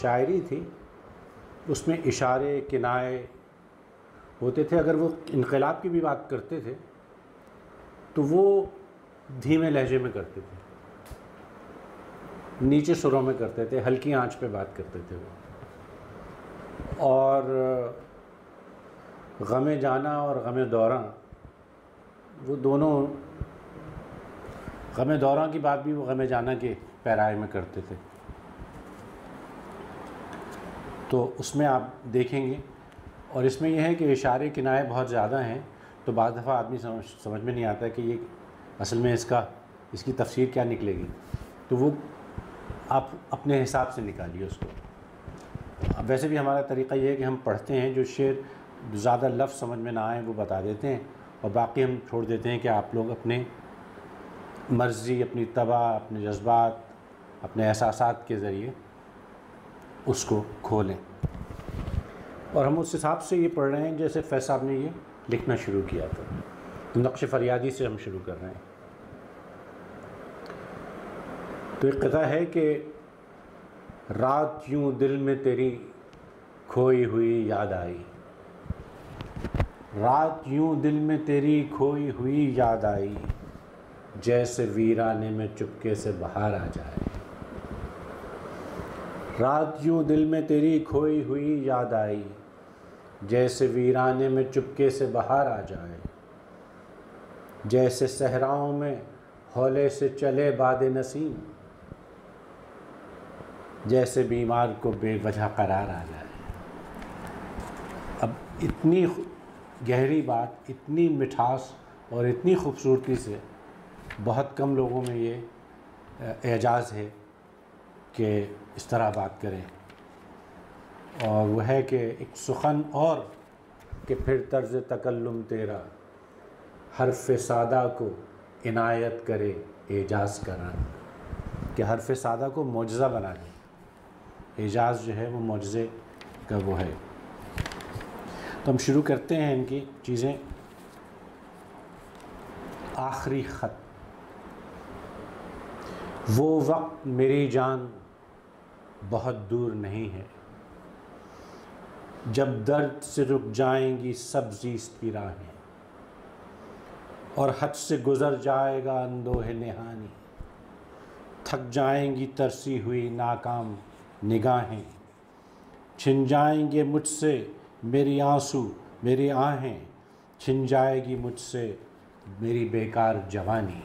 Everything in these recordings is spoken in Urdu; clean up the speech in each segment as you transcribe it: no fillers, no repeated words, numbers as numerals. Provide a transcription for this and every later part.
شاعری تھی اس میں اشارے کنائے ہوتے تھے. اگر وہ انقلاب کی بھی بات کرتے تھے تو وہ دھیمے لہجے میں کرتے تھے, نیچے سروں میں کرتے تھے, ہلکی آنچ پہ بات کرتے تھے وہ. اور غم جانا اور غم دوراں, وہ دونوں, غم دوراں کی بات بھی وہ غم جانا کے پیرائے میں کرتے تھے. تو اس میں آپ دیکھیں گے, اور اس میں یہ ہے کہ اشارے کنائے بہت زیادہ ہیں, تو بعض دفعہ آدمی سمجھ میں نہیں آتا کہ یہ اصل میں اس کی تفسیر کیا نکلے گی. تو وہ آپ اپنے حساب سے نکالیے اس کو. ویسے بھی ہمارا طریقہ یہ ہے کہ ہم پڑھتے ہیں, جو شعر زیادہ لفظ سمجھ میں نہ آئیں وہ بتا دیتے ہیں, اور باقی ہم چھوڑ دیتے ہیں کہ آپ لوگ اپنے مرضی, اپنی طبع, اپنے جذبات, اپنے احساسات کے ذریعے اس کو کھولیں. اور ہم اس حساب سے یہ پڑھ رہے ہیں جیسے فیض صاحب نے یہ لکھنا شروع کیا تھا. نقش فریادی سے ہم شروع کر رہے ہیں. تو ایک قطعہ ہے کہ رات یوں دل میں تیری کھوئی ہوئی یاد آئی, رات یوں دل میں تیری کھوئی ہوئی یاد آئی, جیسے ویرانے میں چپکے سے بہار آ جائے. رات یوں دل میں تیری کھوئی ہوئی یاد آئی, جیسے ویرانے میں چپکے سے بہار آ جائے. جیسے صحراؤں میں ہولے سے چلے باد نسیم, جیسے بیمار کو بے وجہ قرار آ جائے. اب اتنی گہری بات, اتنی مٹھاس اور اتنی خوبصورتی سے بہت کم لوگوں میں یہ اعجاز ہے کہ اس طرح بات کریں. اور وہ ہے کہ ایک سخن اور کہ پھر طرز تکلم تیرا حرف سادہ کو عنایت کرے اعجاز کرا, کہ حرف سادہ کو معجزہ بنا دے. اعجاز جو ہے وہ معجزے کا وہ ہے. تو ہم شروع کرتے ہیں ان کی چیزیں. آخری خط. وہ وقت میری جان بہت دور نہیں ہے, جب درد سے رک جائیں گی سب زیست کی راہیں, اور حد سے گزر جائے گا اندوہ نہانی. تھک جائیں گی ترسی ہوئی ناکام نگاہیں, چھن جائیں گے مجھ سے میری آنسو میری آہیں, چھن جائے گی مجھ سے میری بیکار جوانی.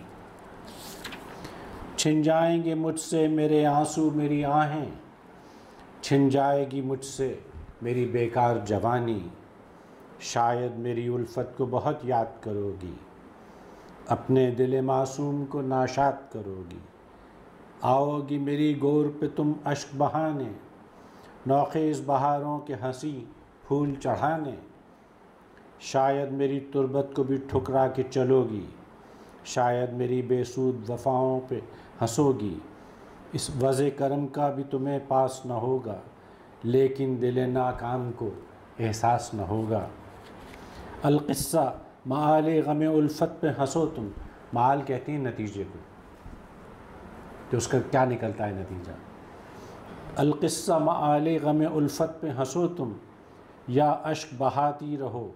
چھن جائیں گے مجھ سے میرے آنسو میری آہیں, چھن جائے گی مجھ سے میری بیکار جوانی. شاید میری الفت کو بہت یاد کرو گی, اپنے دل معصوم کو ناشاد کرو گی. آؤ گی میری گور پہ تم اشک بہانے, نوخیز بہاروں کے ہنسی پھول چڑھانے. شاید میری تربت کو بھی ٹھکرا کے چلو گی, شاید میری بے سود وفاؤں پہ ہنسو گی. اس وضع کرم کا بھی تمہیں پاس نہ ہوگا, لیکن دل ناکام کو احساس نہ ہوگا. القصہ معال غم الفت پہ ہنسو تم. معال کہتے ہیں نتیجے کو, کہ اس کا کیا نکلتا ہے نتیجہ. القصہ معال غم الفت پہ ہنسو تم, یا اشک بہاتی رہو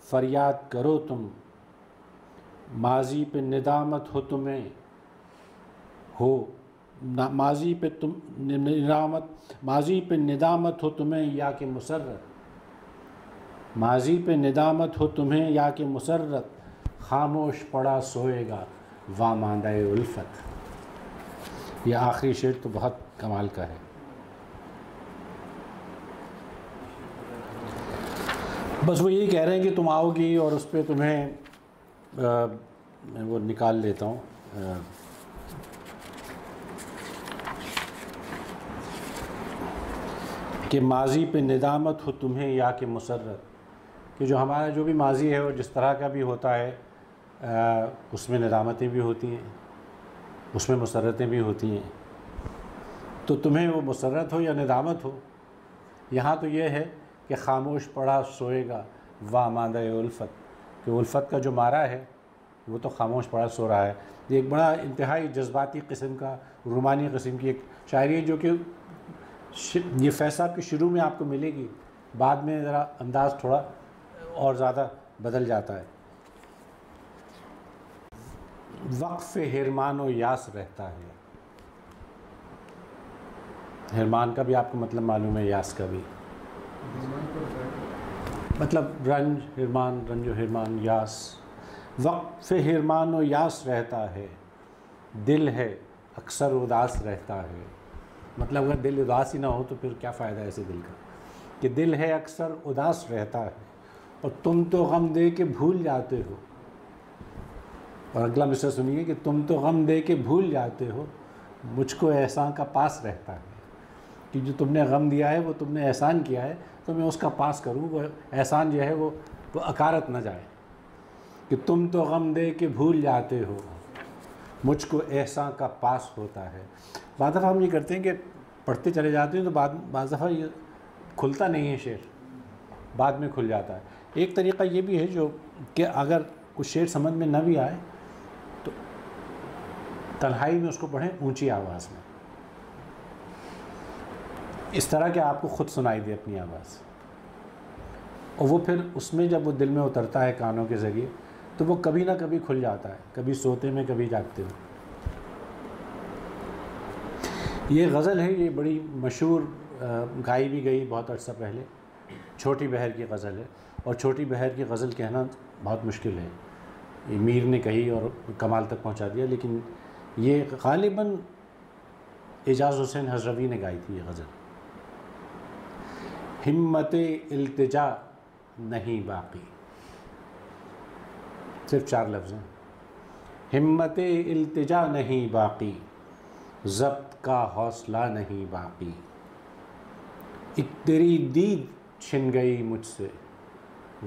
فریاد کرو تم. ماضی پہ ندامت ہو تمہیں ہو, ماضی پہ ندامت ہو تمہیں یا کہ مسرت. ماضی پہ ندامت ہو تمہیں یا کہ مسرت, خاموش پڑا سوئے گا واماندہ الفت. یہ آخری شعر تو بہت کمال کا ہے. بس وہ یہی کہہ رہے ہیں کہ تم آؤ گی اور اس پہ تمہیں میں وہ نکال لیتا ہوں. کہ ماضی پہ ندامت ہو تمہیں یا کہ مسرت, کہ جو ہمارا جو بھی ماضی ہے وہ جس طرح کا بھی ہوتا ہے اس میں ندامتیں بھی ہوتی ہیں, اس میں مسرتیں بھی ہوتی ہیں. تو تمہیں وہ مسرت ہو یا ندامت ہو, یہاں تو یہ ہے کہ خاموش پڑا سوئے گا واماندہ الفت, کہ الفت کا جو مارا ہے وہ تو خاموش پڑا سو رہا ہے. یہ ایک بڑا انتہائی جذباتی قسم کا رومانی قسم کی ایک شاعری ہے جو کہ یہ فیض صاحب کی شروع میں آپ کو ملے گی، بعد میں ذرا انداز تھوڑا اور زیادہ بدل جاتا ہے۔ وقف حرمان و یاس رہتا ہے، حرمان کا بھی آپ کو مطلب معلوم ہے، یاس کا بھی مطلب رنج، حرمان، رنج و حرمان، یاس۔ وقف حرمان و یاس رہتا ہے، دل ہے اکثر اداس رہتا ہے۔ مطلب اگر دل اداس ہی نہ ہو تو پھر کیا فائدہ ہے ایسے دل کا، کہ دل ہے اکثر اداس رہتا ہے اور تم تو غم دے کے بھول جاتے ہو۔ اور اگلا مصرع سنیے کہ تم تو غم دے کے بھول جاتے ہو، مجھ کو احسان کا پاس رہتا ہے، کہ جو تم نے غم دیا ہے وہ تم نے احسان کیا ہے تو میں اس کا پاس کروں، وہ احسان جو ہے وہ اکارت نہ جائے، کہ تم تو غم دے کے بھول جاتے ہو، مجھ کو احسان کا پاس ہوتا ہے۔ بعض دفعہ ہم یہ کرتے ہیں کہ پڑھتے چلے جاتے ہیں تو بعض دفعہ یہ کھلتا نہیں ہے شعر، بعد میں کھل جاتا ہے۔ ایک طریقہ یہ بھی ہے جو کہ اگر کچھ شعر سمجھ میں نہ بھی آئے تو تنہائی میں اس کو پڑھیں اونچی آواز میں، اس طرح کہ آپ کو خود سنائی دے اپنی آواز، اور وہ پھر اس میں جب وہ دل میں اترتا ہے کانوں کے ذریعے تو وہ کبھی نہ کبھی کھل جاتا ہے، کبھی سوتے میں کبھی جاگتے میں۔ یہ غزل ہے، یہ بڑی مشہور، گائی بھی گئی بہت عرصہ پہلے، چھوٹی بہر کی غزل ہے، اور چھوٹی بہر کی غزل کہنا بہت مشکل ہے، یہ میر نے کہی اور کمال تک پہنچا دیا، لیکن یہ غالباً اعجاز حسین ہزروی نے گائی تھی یہ غزل۔ ہمت التجا نہیں باقی، صرف 4 لفظ ہیں۔ ہمت التجا نہیں باقی، ضبط کا حوصلہ نہیں باقی، ایک تیری دید چھن گئی مجھ سے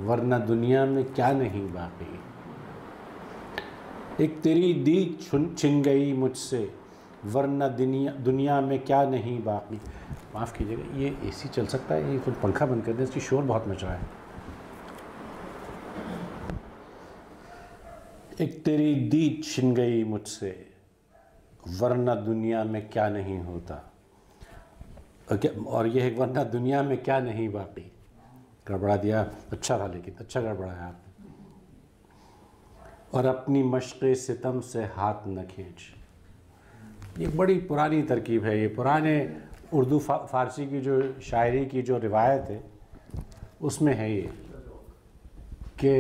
ورنہ دنیا میں کیا نہیں باقی، ایک تیری دید چھن گئی مجھ سے ورنہ دنیا میں کیا نہیں باقی۔ معاف کیجیے گا، یہ اے سی چل سکتا ہے؟ یہ خود پنکھا بند کر دیں، اس کی شور بہت مچ رہا ہے۔ ایک تیری دید چھن گئی مجھ سے ورنہ دنیا میں کیا نہیں ہوتا، اور یہ ہے ورنہ دنیا میں کیا نہیں باقی۔ گڑبڑا دیا، اچھا تھا لیکن اچھا گڑبڑایا آپ نے۔ اور اپنی مشق ستم سے ہاتھ نہ کھینچ، یہ بڑی پرانی ترکیب ہے، یہ پرانے اردو فارسی کی جو شاعری کی جو روایت ہے اس میں ہے یہ کہ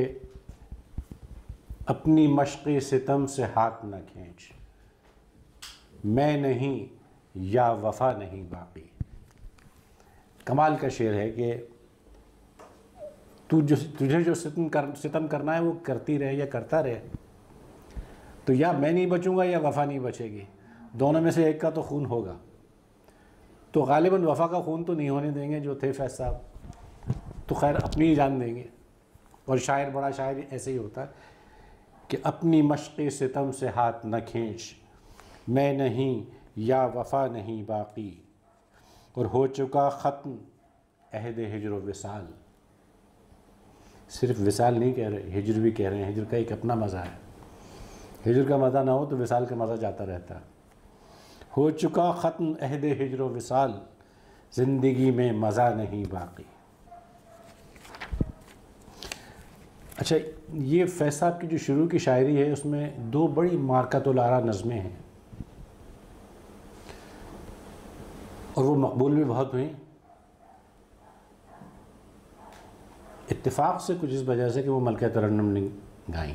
اپنی مشق ستم سے ہاتھ نہ کھینچ، میں نہیں یا وفا نہیں باقی۔ کمال کا شعر ہے کہ تجھے جو ستم کرنا ہے وہ کرتی رہے یا کرتا رہے، تو یا میں نہیں بچوں گا یا وفا نہیں بچے گی، دونوں میں سے ایک کا تو خون ہوگا، تو غالباً وفا کا خون تو نہیں ہونے دیں گے جو تھے فیض صاحب، تو خیر اپنی ہی جان دیں گے۔ اور شاعر، بڑا شاعر ایسے ہی ہوتا ہے کہ اپنی مشق ستم سے ہاتھ نہ کھینچ، میں نہیں یا وفا نہیں باقی، اور ہو چکا ختم عہد ہجر و وصال۔ صرف وصال نہیں کہہ رہے، ہجر بھی کہہ رہے ہیں، ہجر کا ایک اپنا مزہ ہے، ہجر کا مزہ نہ ہو تو وصال کا مزہ جاتا رہتا ہے۔ ہو چکا ختم عہد ہجر و وصال، زندگی میں مزہ نہیں باقی۔ اچھا، یہ فیض صاحب کی جو شروع کی شاعری ہے اس میں 2 بڑی مارکۃ الآراء نظمیں ہیں، اور وہ مقبول بھی بہت ہوئیں، اتفاق سے کچھ اس وجہ سے کہ وہ ملکہ ترنم نے گائیں۔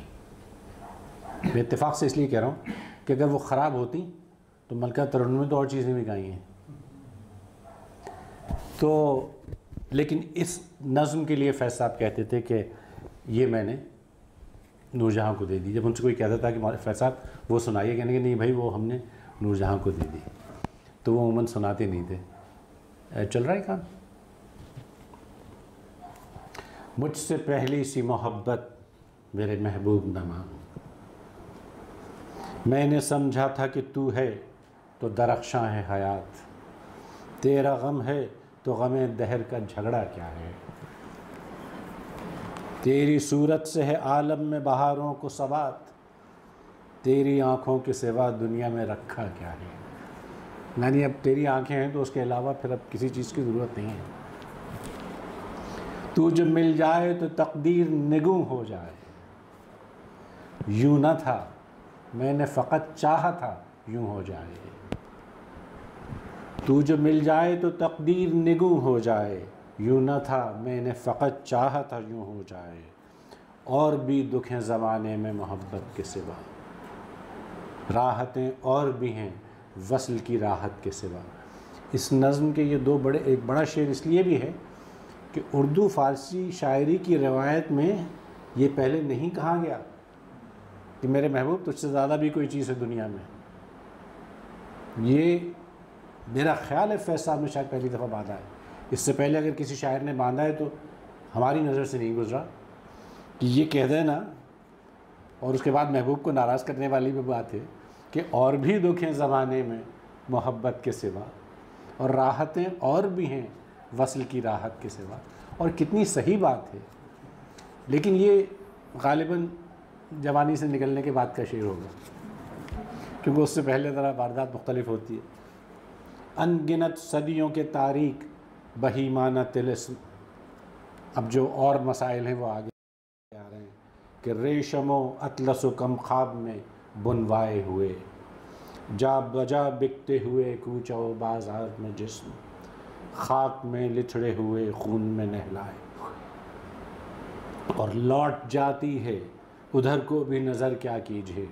میں اتفاق سے اس لیے کہہ رہا ہوں کہ اگر وہ خراب ہوتی تو ملکہ ترنم نے تو اور چیزیں بھی گائی ہیں، تو لیکن اس نظم کے لیے فیض صاحب کہتے تھے کہ یہ میں نے نور جہاں کو دے دی۔ جب ان سے کوئی کہتا تھا کہ فیض صاحب وہ سنائیے، کہنے کہ نہیں بھائی وہ ہم نے نور جہاں کو دے دی، تو وہ عموماً سناتے نہیں تھے۔ چل رہا ہے کام؟ مجھ سے پہلی سی محبت میرے محبوب نہ مانگ، میں نے سمجھا تھا کہ تو ہے تو درخشاں ہے حیات، تیرا غم ہے تو غم دہر کا جھگڑا کیا ہے، تیری صورت سے ہے عالم میں بہاروں کو ثبات، تیری آنکھوں کے سوا دنیا میں رکھا کیا ہے۔ یعنی اب تیری آنکھیں ہیں تو اس کے علاوہ پھر اب کسی چیز کی ضرورت نہیں ہے. تو جب مل جائے تو تقدیر نگوں ہو جائے. یوں نہ تھا میں نے فقط چاہا تھا یوں ہو جائے. تو جب مل جائے تو تقدیر نگوں ہو جائے. یوں نہ تھا میں نے فقط چاہا تھا یوں ہو جائے. اور بھی دکھ ہیں زمانے میں محبت کے سوا. راحتیں اور بھی ہیں وصل کی راحت کے سوا. اس نظم کے یہ دو ایک بڑا شعر اس لیے بھی ہے کہ اردو فارسی شاعری کی روایت میں یہ پہلے نہیں کہا گیا کہ میرے محبوب تجھ سے زیادہ بھی کوئی چیز ہے دنیا میں. یہ میرا خیال ہے فیض صاحب نے شاید پہلی دفعہ باندھا ہے. اس سے پہلے اگر کسی شاعر نے باندھا ہے تو ہماری نظر سے نہیں گزرا کہ یہ کہہ دے نا. اور اس کے بعد محبوب کو ناراض کرنے والی بھی بات ہے کہ اور بھی دکھ ہیں زمانے میں محبت کے سوا. اور راحتیں اور بھی ہیں وصل کی راحت کے سوا. اور کتنی صحیح بات ہے. لیکن یہ غالباً جوانی سے نکلنے کے بعد کا شعر ہوگا کیونکہ اس سے پہلے ذرا واردات مختلف ہوتی ہے. ان گنت صدیوں کے تاریک بہیمانہ طلسم. اب جو اور مسائل ہیں وہ آگے آ رہے ہیں کہ ریشم و اطلس و کم خواب میں بنوائے ہوئے. جا بجا بکتے ہوئے کوچہ و بازار میں جسم. خاک میں لتھڑے ہوئے خون میں نہلائے. اور لوٹ جاتی ہے ادھر کو بھی نظر کیا کیجیے.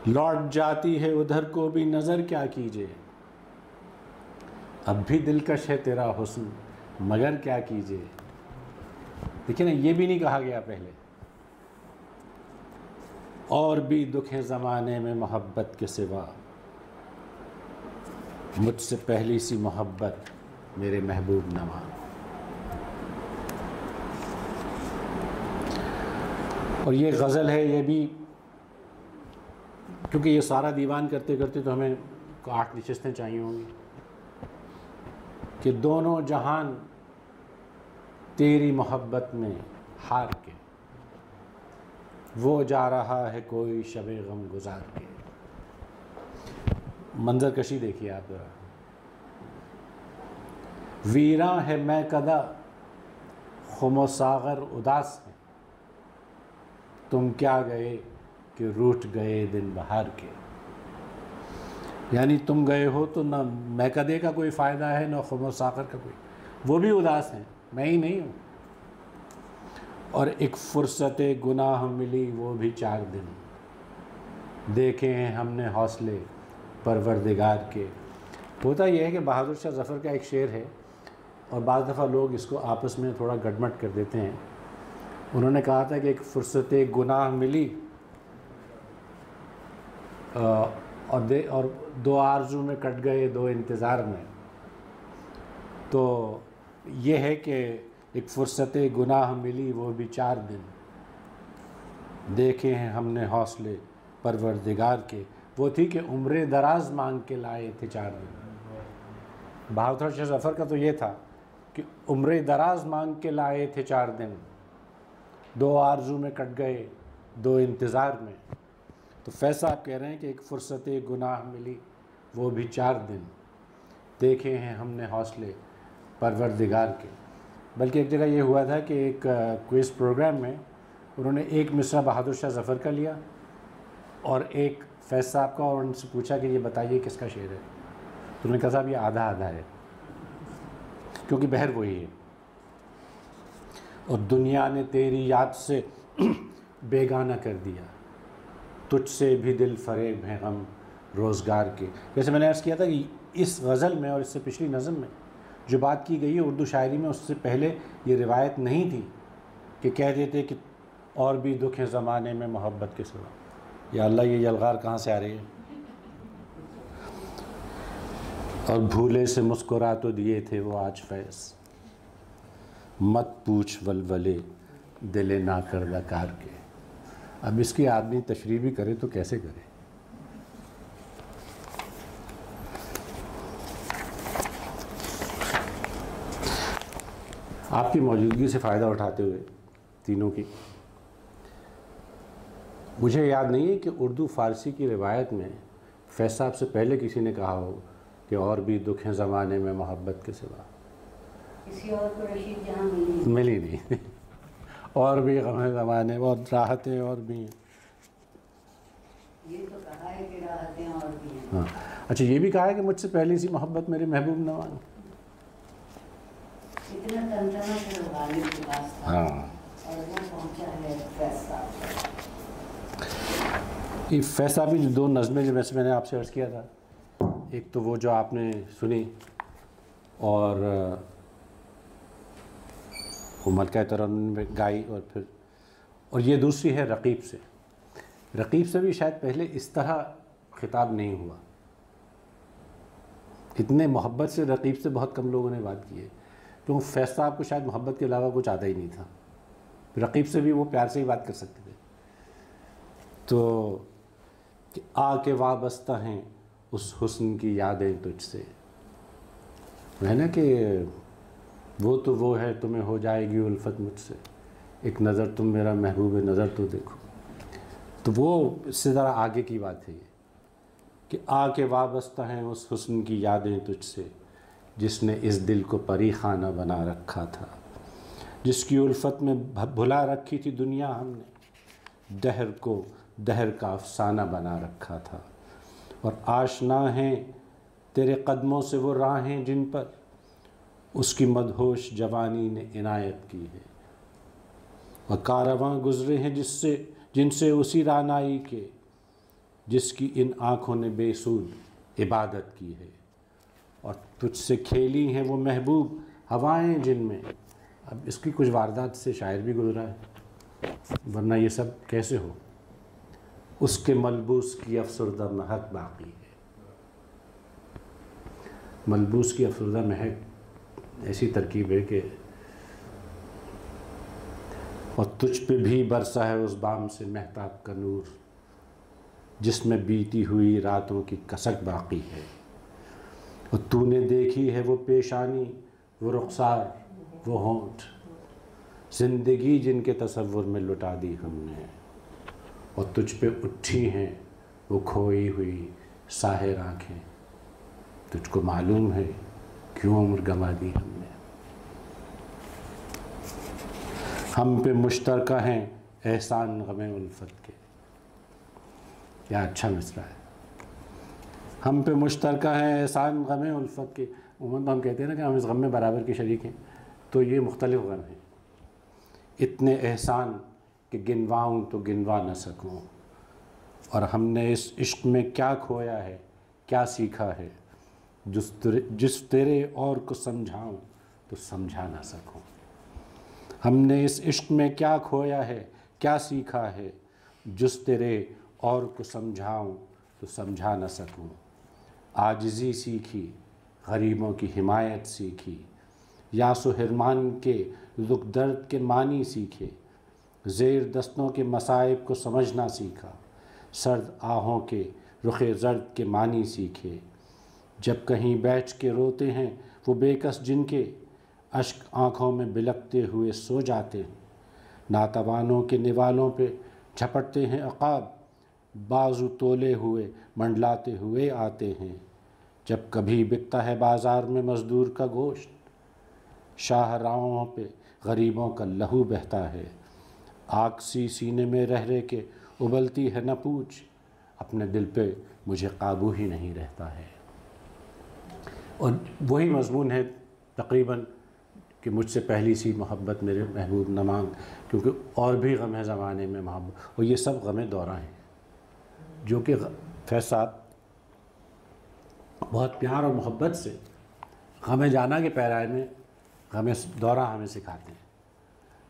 لوٹ جاتی ہے ادھر کو بھی نظر کیا کیجیے. اب بھی دلکش ہے تیرا حسن مگر کیا کیجیے. دیکھیں نا یہ بھی نہیں کہا گیا پہلے. اور بھی دکھ ہیں زمانے میں محبت کے سوا. مجھ سے پہلی سی محبت میرے محبوب نوا. اور یہ غزل ہے یہ بھی کیونکہ یہ سارا دیوان کرتے کرتے تو ہمیں 8 نشستیں چاہیے ہوں گی کہ دونوں جہان تیری محبت میں ہار کے وہ جا رہا ہے کوئی شب غم گزار کے. منظر کشی دیکھیے آپ ذرا. ویراں ہے میں کدا خم و ساغر اداس ہے. تم کیا گئے کہ روٹھ گئے دن بہار کے. یعنی تم گئے ہو تو نہ میکدے کا کوئی فائدہ ہے نہ خم و ساغر کا کوئی. وہ بھی اداس ہیں میں ہی نہیں ہوں. اور ایک فرصت گناہ ملی وہ بھی 4 دن. دیکھے ہیں ہم نے حوصلے پروردگار کے. ہوتا یہ ہے کہ بہادر شاہ ظفر کا ایک شعر ہے اور بعض دفعہ لوگ اس کو آپس میں تھوڑا گڑمٹ کر دیتے ہیں. انہوں نے کہا تھا کہ ایک فرصت گناہ ملی اور 2 آرزو میں کٹ گئے 2 انتظار میں. تو یہ ہے کہ ایک فرصت گناہ ملی وہ بھی 4 دن. دیکھے ہیں ہم نے حوصلے پروردگار کے. وہ تھی کہ عمر دراز مانگ کے لائے تھے 4 دن. بہادر شاہ ظفر کا تو یہ تھا کہ عمر دراز مانگ کے لائے تھے 4 دن. 2 آرزو میں کٹ گئے 2 انتظار میں. تو فیض صاحب کہہ رہے ہیں کہ ایک فرصت گناہ ملی وہ بھی 4 دن. دیکھے ہیں ہم نے حوصلے پروردگار کے. بلکہ ایک جگہ یہ ہوا تھا کہ ایک کوئز پروگرام میں انہوں نے ایک مصرع بہادر شاہ ظفر کا لیا اور ایک فیض صاحب کا اور ان سے پوچھا کہ یہ بتائیے کس کا شعر ہے. تو انہوں نے کہا صاحب یہ آدھا آدھا ہے کیونکہ بہر وہی ہے. اور دنیا نے تیری یاد سے بیگانہ کر دیا. تجھ سے بھی دل فریب ہے غم روزگار کے. جیسے میں نے عرض کیا تھا کہ اس غزل میں اور اس سے پچھلی نظم میں جو بات کی گئی ہے اردو شاعری میں اس سے پہلے یہ روایت نہیں تھی کہ کہہ دیتے کہ اور بھی دکھ ہیں زمانے میں محبت کے سوا. یا اللہ یہ یلغار کہاں سے آ رہی ہے. اور بھولے سے مسکرا تو دیے تھے وہ آج فیض. مت پوچھ ولولے دل ناکردہ کار کے. اب اس کی آدمی تشریح بھی کرے تو کیسے کرے. آپ کی موجودگی سے فائدہ اٹھاتے ہوئے تینوں کی مجھے یاد نہیں ہے کہ اردو فارسی کی روایت میں فیض صاحب سے پہلے کسی نے کہا ہو کہ اور بھی دکھ ہیں زمانے میں محبت کے سوا؟ کسی اور کو رشید جہاں ملی نہیں اور بھی غم ہیں زمانے میں، اور راحتیں اور بھی ہیں. یہ تو کہا ہے کہ راحتیں اور بھی ہیں. ہاں اچھا، یہ بھی کہا ہے کہ مجھ سے پہلی سی محبت میرے محبوب نواز. اتنا تنتنا سے غالب کے پاس تھا ہاں اور وہ پہنچا ہے فیض صاحب. یہ فیض صاحب کی جو دو نظمیں جو میں نے آپ سے عرض کیا تھا، ایک تو وہ جو آپ نے سنی اور وہ ملکہ ترنم میں گائی، اور یہ دوسری ہے رقیب سے. رقیب سے بھی شاید پہلے اس طرح خطاب نہیں ہوا. اتنے محبت سے رقیب سے بہت کم لوگوں نے بات کی ہے، کیونکہ فیض صاحب کو شاید محبت کے علاوہ کچھ آتا ہی نہیں تھا. رقیب سے بھی وہ پیار سے ہی بات کر سکتے تھے. تو کہ آ کے وابستہ ہیں اس حسن کی یادیں تجھ سے، ہے نا کہ وہ ہے تمہیں ہو جائے گی الفت مجھ سے، ایک نظر تم میرا محبوب نظر تو دیکھو. تو وہ اس سے ذرا آگے کی بات ہے یہ کہ آ کے وابستہ ہیں اس حسن کی یادیں تجھ سے، جس نے اس دل کو پری خانہ بنا رکھا تھا، جس کی الفت میں بھلا رکھی تھی دنیا ہم نے، دہر کو دہر کا افسانہ بنا رکھا تھا. اور آشنا ہیں تیرے قدموں سے وہ راہیں جن پر اس کی مدہوش جوانی نے عنایت کی ہے، اور کارواں گزرے ہیں جن سے اسی رعنائی کے، جس کی ان آنکھوں نے بے سود عبادت کی ہے. اور تجھ سے کھیلی ہیں وہ محبوب ہوائیں جن میں، اب اس کی کچھ واردات سے شاعر بھی گزرا ہے، ورنہ یہ سب کیسے ہو. اس کے ملبوس کی افسردہ مہک باقی ہے. ملبوس کی افسردہ مہک ایسی ترکیب ہے کہ اور تجھ پہ بھی برسا ہے اس بام سے مہتاب کا نور، جس میں بیتی ہوئی راتوں کی کسک باقی ہے. اور تو نے دیکھی ہے وہ پیشانی، وہ رخسار، وہ ہونٹ، زندگی جن کے تصور میں لٹا دی ہم نے. اور تجھ پہ اٹھی ہیں وہ کھوئی ہوئی ساحر آنکھیں، تجھ کو معلوم ہے کیوں عمر گنوا دی ہم نے. ہم پہ مشترکہ ہیں احسان غم الفت کے. کیا اچھا مصرع ہے. ہم پہ مشترکہ ہیں احسان غم الفت کے. عموماً ہم کہتے ہیں نا کہ ہم اس غم میں برابر کے شریک ہیں، تو یہ مختلف غم ہیں. اتنے احسان کہ گنواؤں تو گنوا نہ سکوں، اور ہم نے اس عشق میں کیا کھویا ہے کیا سیکھا ہے، جس تیرے اور کو سمجھاؤں تو سمجھا نہ سکوں. ہم نے اس عشق میں کیا کھویا ہے کیا سیکھا ہے، جس تیرے اور کو سمجھاؤں تو سمجھا نہ سکوں. عاجزی سیکھی غریبوں کی حمایت سیکھی، یاس و حرمان کے دکھ درد کے معنی سیکھے، زیر دستوں کے مصائب کو سمجھنا سیکھا، سرد آہوں کے رخ زرد کے معنی سیکھے. جب کہیں بیٹھ کے روتے ہیں وہ بے کس جن کے اشک آنکھوں میں بلکتے ہوئے سو جاتے ہیں، ناتوانوں کے نوالوں پہ جھپٹتے ہیں عقاب، بازو تولے ہوئے منڈلاتے ہوئے آتے ہیں. جب کبھی بکتا ہے بازار میں مزدور کا گوشت، شاہراہوں پہ غریبوں کا لہو بہتا ہے. آگ سی سینے میں رہ کے ابلتی ہے نہ پوچھ، اپنے دل پہ مجھے قابو ہی نہیں رہتا ہے. اور وہی مضمون ہے تقریباً کہ مجھ سے پہلی سی محبت میرے محبوب نہ مانگ، کیونکہ اور بھی غم ہے زمانے میں محبت، اور یہ سب غم دورہ ہیں جو کہ فیض صاحب بہت پیار اور محبت سے غم جانا کے پیرائے میں غم دورہ ہمیں سکھاتے ہیں.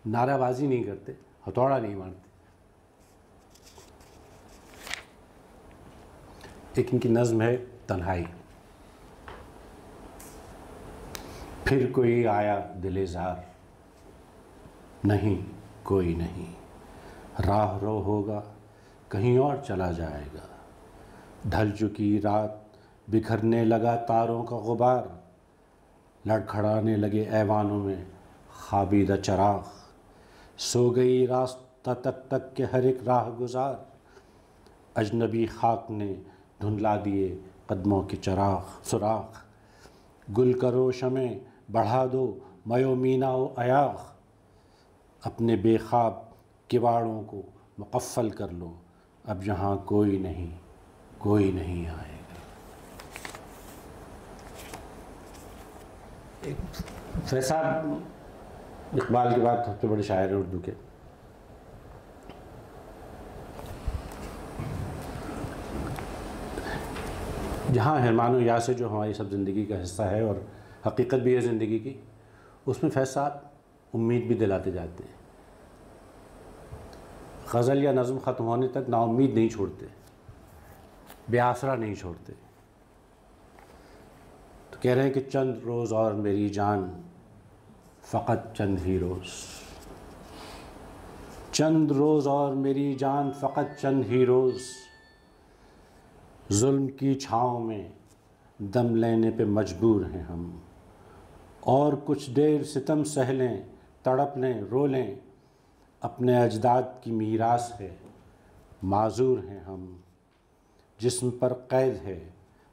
نعرہ بازی نہیں کرتے، ہتھوڑا نہیں مارتے. ایک ان کی نظم ہے تنہائی. پھر کوئی آیا دل زار، نہیں کوئی نہیں، راہ رو ہوگا کہیں اور چلا جائے گا. ڈھل چکی رات بکھرنے لگا تاروں کا غبار، لڑکھڑانے لگے ایوانوں میں خوابیدہ چراغ. سو گئی راستہ تک تک کے ہر ایک راہ گزار، اجنبی خاک نے دھندلا دیے قدموں کے سراغ، گل کرو شمع بڑھا دو میو مینا و ایاغ، اپنے بے خواب کواڑوں کو مقفل کر لو، اب یہاں کوئی نہیں آئے گا۔ فیض صاحب اقبال کے بعد سب سے بڑے شاعر ہیں اردو کے۔ جہاں حرمان و یا سے جو ہماری سب زندگی کا حصہ ہے اور حقیقت بھی ہے زندگی کی، اس میں فیض صاحب امید بھی دلاتے جاتے ہیں۔ غزل یا نظم ختم ہونے تک نا امید نہیں چھوڑتے، بے آسرا نہیں چھوڑتے۔ تو کہہ رہے ہیں کہ چند روز اور میری جان، فقط چند ہی روز، چند روز اور میری جان فقط چند ہی روز، ظلم کی چھاؤں میں دم لینے پہ مجبور ہیں ہم، اور کچھ دیر ستم سہ لیں، تڑپ لیں، رو لیں، اپنے اجداد کی میراث ہے، معذور ہیں ہم، جسم پر قید ہے،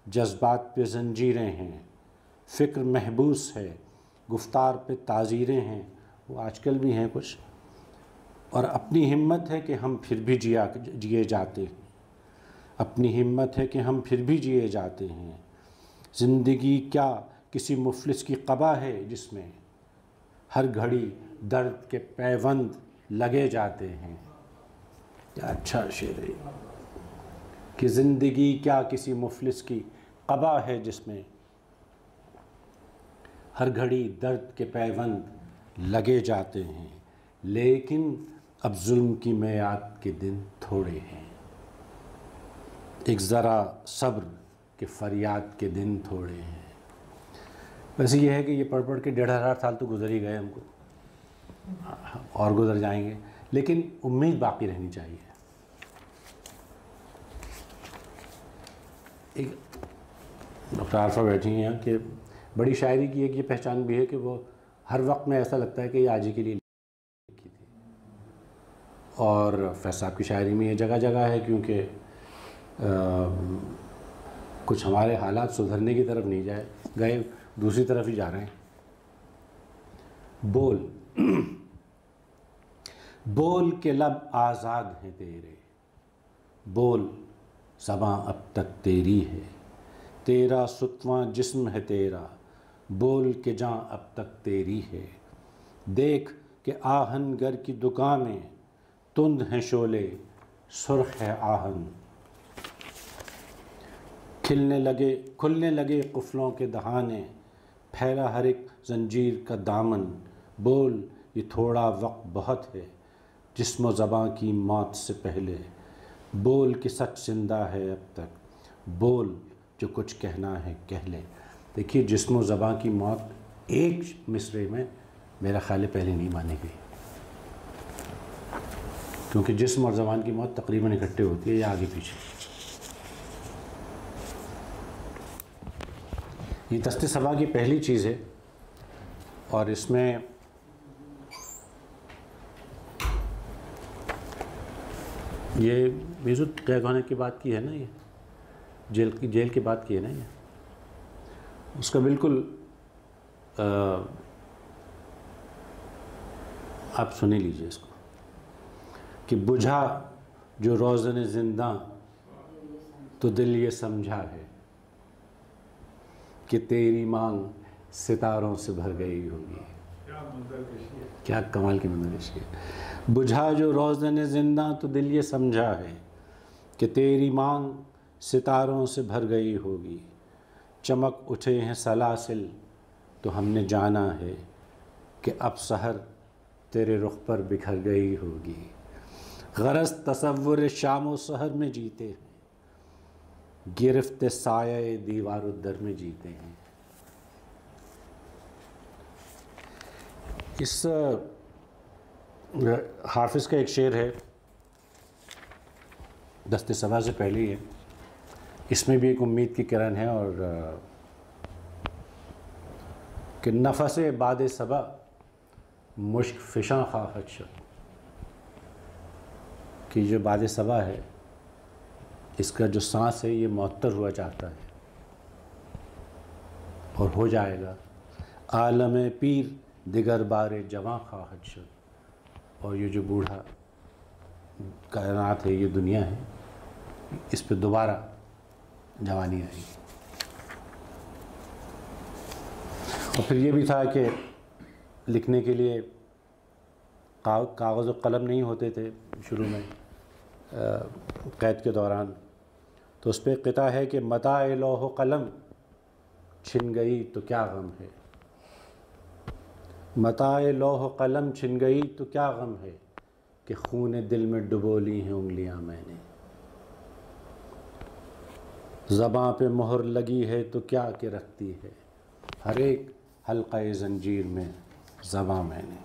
جذبات پہ زنجیریں ہیں، فکر محبوس ہے، گفتار پہ تعزیریں ہیں، وہ آج کل بھی ہیں کچھ، اور اپنی ہمت ہے کہ ہم پھر بھی جیے جاتے ہیں، اپنی ہمت ہے کہ ہم پھر بھی جیے جاتے ہیں، زندگی کیا کسی مفلس کی قبا ہے جس میں ہر گھڑی درد کے پیوند لگے جاتے ہیں۔ کیا اچھا شعر ہے کہ زندگی کیا کسی مفلس کی قبا ہے جس میں ہر گھڑی درد کے پیوند لگے جاتے ہیں، لیکن اب ظلم کی میعاد کے دن تھوڑے ہیں، ایک ذرا صبر کے فریاد کے دن تھوڑے ہیں۔ ویسے یہ ہے کہ یہ پڑھ کے 1500 سال تو گزر ہی گئے ہم کو، اور گزر جائیں گے، لیکن امید باقی رہنی چاہیے۔ ایک ڈاکٹر عارفہ بیٹھی ہیں کہ بڑی شاعری کی ایک یہ پہچان بھی ہے کہ وہ ہر وقت میں ایسا لگتا ہے کہ یہ آج ہی کے لیے لکھی تھی، اور فیض صاحب کی شاعری میں یہ جگہ جگہ ہے، کیونکہ کچھ ہمارے حالات سدھرنے کی طرف نہیں گئے، دوسری طرف ہی جا رہے ہیں۔ بول بول کے لب آزاد ہیں تیرے، بول زباں اب تک تیری ہے، تیرا ستواں جسم ہے تیرا، بول کے جاں اب تک تیری ہے، دیکھ کہ آہن گر کی دکان میں تند ہیں شعلے، سرخ ہے آہن، کھلنے لگے قفلوں کے دہانے، پھیلا ہر ایک زنجیر کا دامن، بول یہ تھوڑا وقت بہت ہے جسم و زباں کی موت سے پہلے، بول کہ سچ زندہ ہے اب تک، بول جو کچھ کہنا ہے کہہ لے۔ دیکھیے جسم و زباں کی موت ایک مصرعے میں میرا خیال پہلے نہیں مانی گئی، کیونکہ جسم اور زبان کی موت تقریباً اکٹھے ہوتی ہے یا آگے پیچھے۔ یہ دست صبا کی پہلی چیز ہے، اور اس میں یہ بیزت قید ہونے کی بات کی ہے نا، یہ جیل کی بات کی ہے نا، یہ اس کا بالکل آپ سنی لیجئے اس کو کہ بجھا جو روزن زنداں تو دل یہ سمجھا ہے کہ تیری مانگ ستاروں سے بھر گئی ہوگی۔ کیا کمال کی منظرکشی ہے۔ بجھا جو روزن زنداں تو دل یہ سمجھا ہے کہ تیری مانگ ستاروں سے بھر گئی ہوگی، چمک اٹھے ہیں سلاسل تو ہم نے جانا ہے کہ اب سحر تیرے رخ پر بکھر گئی ہوگی، غرض تصور شام و سحر میں جیتے ہیں، گرفت سایہ دیوار الدر میں جیتے ہیں۔ اس حافظ کا ایک شعر ہے، دست صبا سے پہلے ہی ہے، اس میں بھی ایک امید کی کرن ہے، اور کہ نفس باد صبا مشک فشاں خواہد شد، کہ جو باد صبا ہے اس کا جو سانس ہے یہ معطر ہوا چاہتا ہے اور ہو جائے گا۔ عالم پیر دیگر بار جواں خواہد شد، اور یہ جو بوڑھا کائنات ہے، یہ دنیا ہے، اس پہ دوبارہ جوانی آئے گی۔ اور پھر یہ بھی تھا کہ لکھنے کے لیے کاغذ و قلم نہیں ہوتے تھے شروع میں قید کے دوران، تو اس پہ قطعہ ہے کہ متاع لوح و قلم چھن گئی تو کیا غم ہے، متاع لوح و قلم چھن گئی تو کیا غم ہے، کہ خون دل میں ڈبو لی ہیں انگلیاں میں نے، زباں پہ مہر لگی ہے تو کیا کہ رکھتی ہے، ہر ایک حلقہ زنجیر میں زباں میں نے۔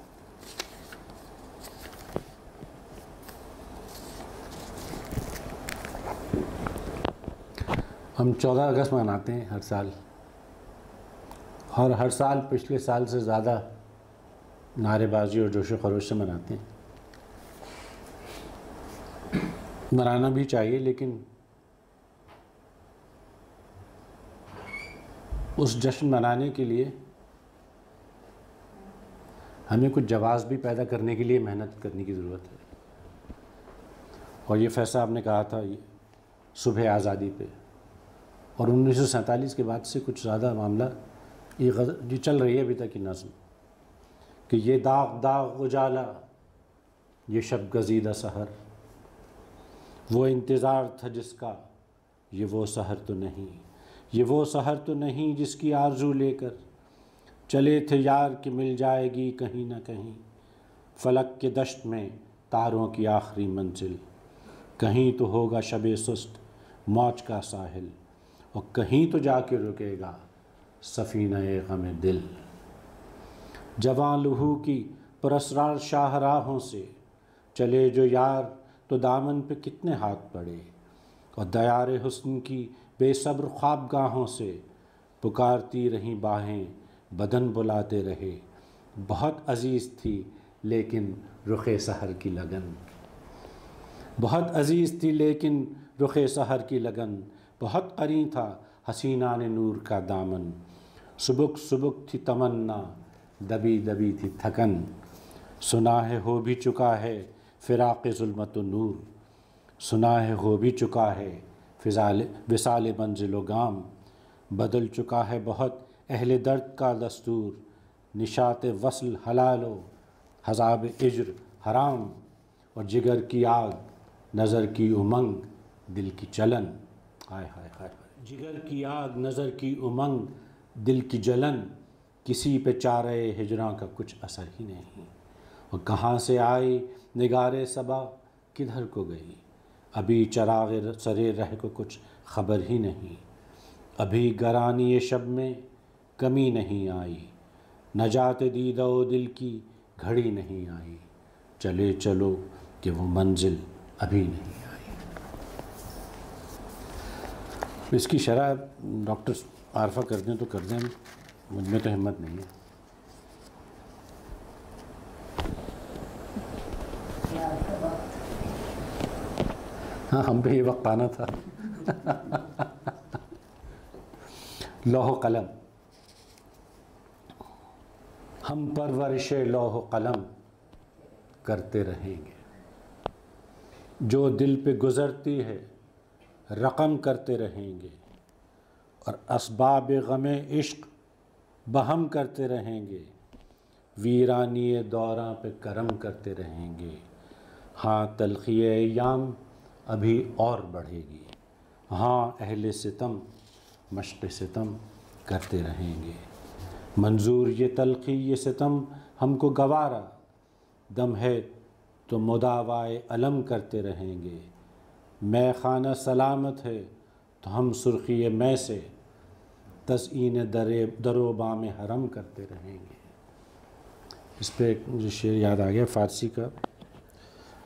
ہم 14 اگست مناتے ہیں ہر سال، اور ہر سال پچھلے سال سے زیادہ نعرے بازی اور جوش و خروش سے مناتے ہیں۔ منانا بھی چاہیے، لیکن اس جشن منانے کے لیے ہمیں کچھ جواز بھی پیدا کرنے کے لیے محنت کرنے کی ضرورت ہے۔ اور یہ فیصلہ آپ نے کہا تھا یہ صبح آزادی پہ، اور 1947 کے بعد سے کچھ زیادہ معاملہ یہ چل رہی ہے ابھی تک کی نظم، کہ یہ داغ داغ اجالا، یہ شب گزیدہ سحر، وہ انتظار تھا جس کا، یہ وہ سحر تو نہیں، یہ وہ سحر تو نہیں جس کی آرزو لے کر چلے تھے یار کہ مل جائے گی کہیں نہ کہیں، فلک کے دشت میں تاروں کی آخری منزل، کہیں تو ہوگا شب سست موج کا ساحل، اور کہیں تو جا کے رکے گا سفینہ غم دل۔ جواں لہو کی پراسرار شاہراہوں سے چلے جو یار تو دامن پہ کتنے ہاتھ پڑے، اور دیار حسن کی بے صبر خوابگاہوں سے پکارتی رہیں باہیں بدن بلاتے رہے، بہت عزیز تھی لیکن رخ سحر کی لگن، بہت عزیز تھی لیکن رخ سحر کی لگن، بہت قریب تھا حسینان نور کا دامن، سبک سبک تھی تمنا دبی دبی تھی تھکن، سنا ہے ہو بھی چکا ہے فراق ظلمت و نور، سنا ہے ہو بھی چکا ہے وصال منزل و گام، بدل چکا ہے بہت اہل درد کا دستور، نشاط وصل حلال و حذاب اجر حرام، اور جگر کی آگ نظر کی امنگ دل کی جلن، ہائے ہائے ہائے، جگر کی آگ نظر کی امنگ دل کی جلن، کسی پہ چارہ ہجراں کا کچھ اثر ہی نہیں، اور کہاں سے آئی نگارِ صبا کدھر کو گئی، ابھی چراغ سرے رہ کو کچھ خبر ہی نہیں، ابھی گرانی شب میں کمی نہیں آئی، نجات دیدہ و دل کی گھڑی نہیں آئی، چلے چلو کہ وہ منزل ابھی نہیں آئی۔ اس کی شرح ڈاکٹر عارفہ کر دیں تو کر دیں، مجھ میں تو ہمت نہیں ہے۔ ہاں، ہم پہ یہ وقت آنا تھا۔ لوح و قلم، ہم پرورش لوح و قلم کرتے رہیں گے، جو دل پہ گزرتی ہے رقم کرتے رہیں گے، اور اسباب غم عشق بہم کرتے رہیں گے، ویرانی دوراں پہ کرم کرتے رہیں گے، ہاں تلخی ایام ابھی اور بڑھے گی، ہاں اہل ستم مشق ستم کرتے رہیں گے، منظور یہ تلخی یہ ستم ہم کو گوارا، دم ہے تو مداوائے علم کرتے رہیں گے، میں خانہ سلامت ہے تو ہم سرخی میں سے تزئین در و بام حرم کرتے رہیں گے۔ اس پہ ایک مجھے شعر یاد آ گیا فارسی کا،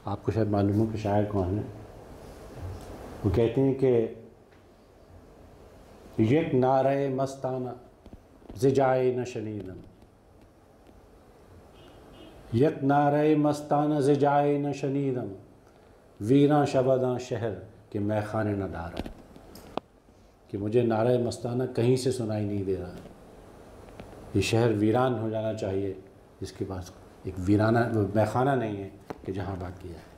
آپ کو شاید معلوم ہو کہ شاعر کون ہے۔ وہ کہتے ہیں کہ یک نعرہ مستانہ ز جائے نہ شنیدم، یک نعرہ مستانہ ز جائے نہ شنیدم، ویراں شبداں شہر کہ میں خانے نہ دارا، کہ مجھے نعرہ مستانہ کہیں سے سنائی نہیں دے رہا، یہ شہر ویران ہو جانا چاہیے جس کے پاس ایک ویرانہ میخانہ نہیں ہے کہ جہاں بات کیا ہے۔